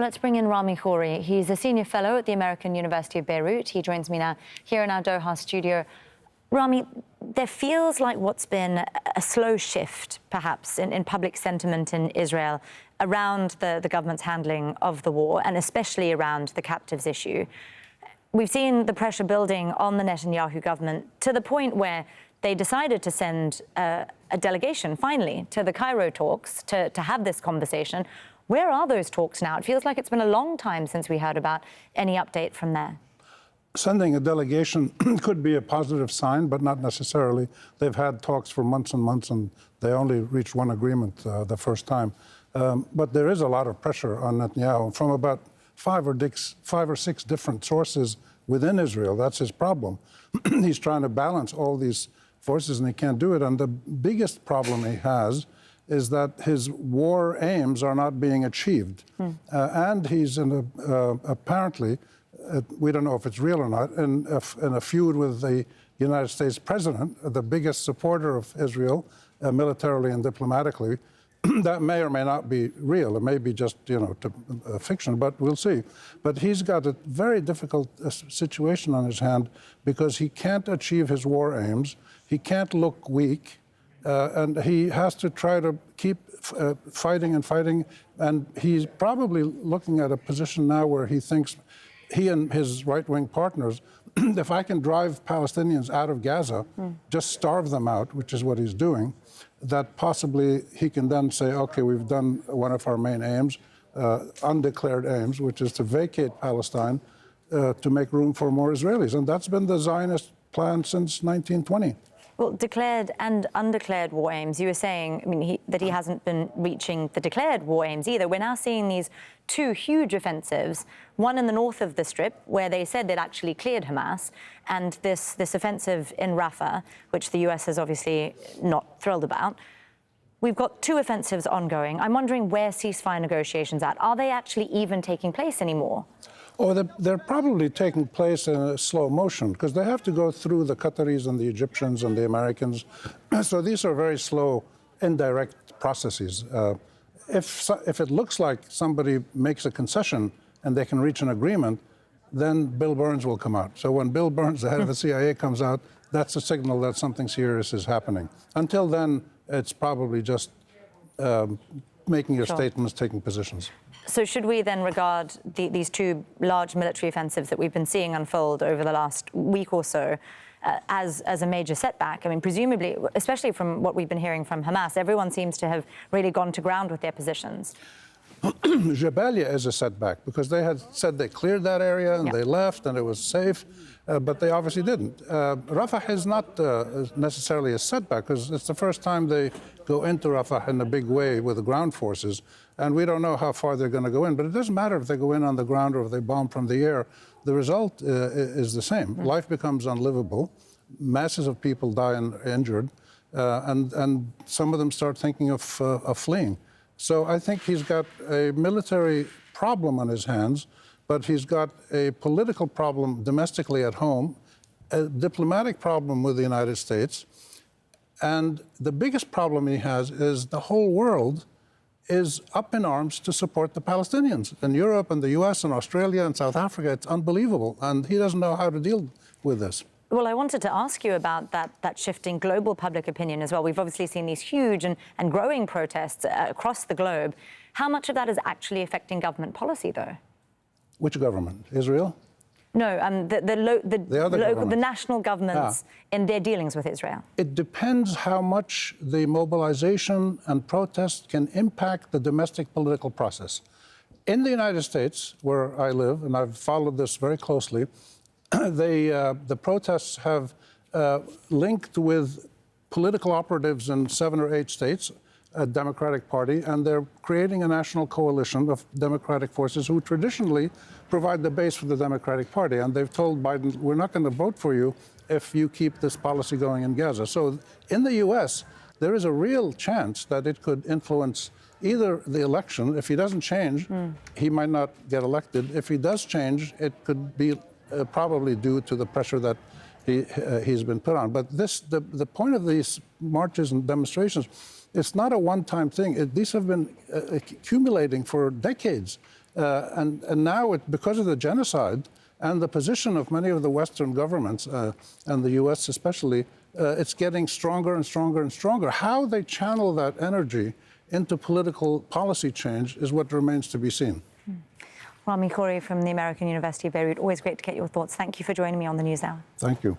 let's bring in Rami Khouri. He's a senior fellow at the American University of Beirut. He joins me now here in our Doha studio. Rami, there feels like what's been a slow shift, perhaps, in public sentiment in Israel around the government's handling of the war, and especially around the captives issue. We've seen the pressure building on the Netanyahu government to the point where they decided to send a delegation, finally, to the Cairo talks to have this conversation. Where are those talks now? It feels like it's been a long time since we heard about any update from there. Sending a delegation could be a positive sign, but not necessarily. They've had talks for months and months, and they only reached one agreement the first time. But there is a lot of pressure on Netanyahu from about five or six different sources within Israel. That's his problem. He's trying to balance all these forces, and he can't do it. And the biggest problem he has is that his war aims are not being achieved. And he's in apparently, we don't know if it's real or not, in a feud with the United States president, the biggest supporter of Israel, militarily and diplomatically. That may or may not be real. It may be just, fiction, but we'll see. But he's got a very difficult situation on his hand because he can't achieve his war aims. He can't look weak. And he has to try to keep fighting and fighting. And he's probably looking at a position now where he thinks, he and his right-wing partners, if I can drive Palestinians out of Gaza, just starve them out, which is what he's doing, that possibly he can then say, okay, we've done one of our main aims, undeclared aims, which is to vacate Palestine to make room for more Israelis. And that's been the Zionist plan since 1920. Well, declared and undeclared war aims, you were saying, that he hasn't been reaching the declared war aims either. We're now seeing these two huge offensives, one in the north of the Strip, where they said they'd actually cleared Hamas, and this offensive in Rafah, which the US is obviously not thrilled about. We've got two offensives ongoing. I'm wondering where ceasefire negotiations are at. Are they actually even taking place anymore? Oh, they're probably taking place in a slow motion because they have to go through the Qataris and the Egyptians and the Americans. So these are very slow, indirect processes. If it looks like somebody makes a concession and they can reach an agreement, then Bill Burns will come out. So when Bill Burns, the head of the CIA, comes out, that's a signal that something serious is happening. Until then, it's probably just making your statements, taking positions. So should we then regard these two large military offensives that we've been seeing unfold over the last week or so as a major setback? I mean, presumably, especially from what we've been hearing from Hamas, everyone seems to have really gone to ground with their positions. Jabalia is a setback because they had said they cleared that area and they left and it was safe, but they obviously didn't. Rafah is not necessarily a setback because it's the first time they go into Rafah in a big way with the ground forces, and we don't know how far they're going to go in, but it doesn't matter if they go in on the ground or if they bomb from the air. The result is the same. Life becomes unlivable. Masses of people die and injured, and some of them start thinking of fleeing. So I think he's got a military problem on his hands, but he's got a political problem domestically at home, a diplomatic problem with the United States, and the biggest problem he has is the whole world is up in arms to support the Palestinians. In Europe and the US and Australia and South Africa, it's unbelievable, and he doesn't know how to deal with this. Well, I wanted to ask you about that shifting global public opinion as well. We've obviously seen these huge and growing protests across the globe. How much of that is actually affecting government policy, though? Which government? Israel? No, the national governments in their dealings with Israel. It depends how much the mobilization and protest can impact the domestic political process. In the United States, where I live, and I've followed this very closely, the protests have linked with political operatives in 7 or 8 states, a Democratic Party, and they're creating a national coalition of Democratic forces who traditionally provide the base for the Democratic Party. And they've told Biden, we're not going to vote for you if you keep this policy going in Gaza. So in the U.S., there is a real chance that it could influence either the election. If he doesn't change, he might not get elected. If he does change, it could be probably due to the pressure that he's been put on. But the point of these marches and demonstrations, it's not a one-time thing. These have been accumulating for decades. And now, because of the genocide and the position of many of the Western governments, and the US especially, it's getting stronger and stronger and stronger. How they channel that energy into political policy change is what remains to be seen. Rami Khoury from the American University of Beirut, always great to get your thoughts. Thank you for joining me on the NewsHour. Thank you.